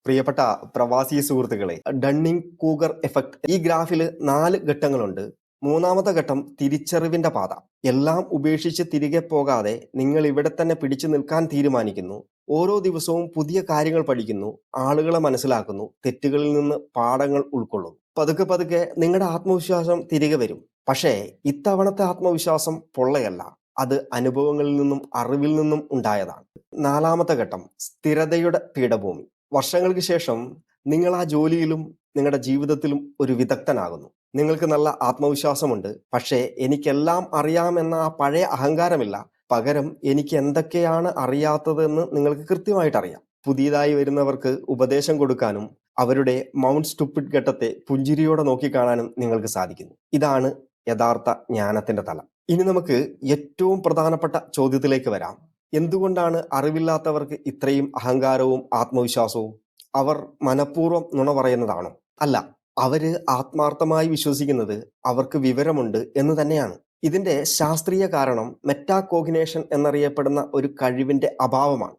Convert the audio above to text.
പ്രിയപ്പെട്ട പ്രവാസി സുഹൃത്തുക്കളെ, ഡണ്ണിങ് കൂഗർ എഫക്ട്. ഈ ഗ്രാഫിൽ 4 ഘട്ടങ്ങളുണ്ട്. മൂന്നാമത്തെ ഘട്ടം തിരിച്ചറിവിന്റെ പാത. എല്ലാം ഉപേക്ഷിച്ച് തിരികെ പോകാതെ നിങ്ങൾ ഇവിടെ തന്നെ പിടിച്ചു നിൽക്കാൻ തീരുമാനിക്കുന്നു. ഓരോ ദിവസവും പുതിയ കാര്യങ്ങൾ പഠിക്കുന്നു, ആളുകളെ മനസ്സിലാക്കുന്നു, തെറ്റുകളിൽ നിന്ന് പാഠങ്ങൾ ഉൾക്കൊള്ളുന്നു. പതുക്കെ പതുക്കെ നിങ്ങളുടെ ആത്മവിശ്വാസം തിരികെ വരും. പക്ഷേ ഇത്തവണത്തെ ആത്മവിശ്വാസം പൊള്ളയല്ല, അത് അനുഭവങ്ങളിൽ നിന്നും അറിവിൽ നിന്നും ഉണ്ടായതാണ്. നാലാമത്തെ ഘട്ടം സ്ഥിരതയുടെ പീഠഭൂമി. വർഷങ്ങൾക്ക് ശേഷം നിങ്ങൾ ആ ജോലിയിലും നിങ്ങളുടെ ജീവിതത്തിലും ഒരു വിദഗ്ധനാകുന്നു. നിങ്ങൾക്ക് നല്ല ആത്മവിശ്വാസമുണ്ട്. പക്ഷേ എനിക്കെല്ലാം അറിയാമെന്ന ആ പഴയ അഹങ്കാരമില്ല. പകരം എനിക്ക് എന്തൊക്കെയാണ് അറിയാത്തതെന്ന് നിങ്ങൾക്ക് കൃത്യമായിട്ട് അറിയാം. പുതിയതായി വരുന്നവർക്ക് ഉപദേശം കൊടുക്കാനും അവരുടെ മൗണ്ട് സ്റ്റുപ്പിഡ് ഘട്ടത്തെ പുഞ്ചിരിയോടെ നോക്കിക്കാണാനും നിങ്ങൾക്ക് സാധിക്കുന്നു. ഇതാണ് യഥാർത്ഥ ജ്ഞാനത്തിന്റെ തലം. ഇനി നമുക്ക് ഏറ്റവും പ്രധാനപ്പെട്ട ചോദ്യത്തിലേക്ക് വരാം. എന്തുകൊണ്ടാണ് അറിവില്ലാത്തവർക്ക് ഇത്രയും അഹങ്കാരവും ആത്മവിശ്വാസവും? അവർ മനഃപൂർവ്വം നുണ പറയുന്നതാണോ? അല്ല, അവര് ആത്മാർത്ഥമായി വിശ്വസിക്കുന്നത് അവർക്ക് വിവരമുണ്ട് എന്ന് തന്നെയാണ്. ഇതിന്റെ ശാസ്ത്രീയ കാരണം മെറ്റാകോഗ്നിഷൻ എന്നറിയപ്പെടുന്ന ഒരു കഴിവിന്റെ അഭാവമാണ്.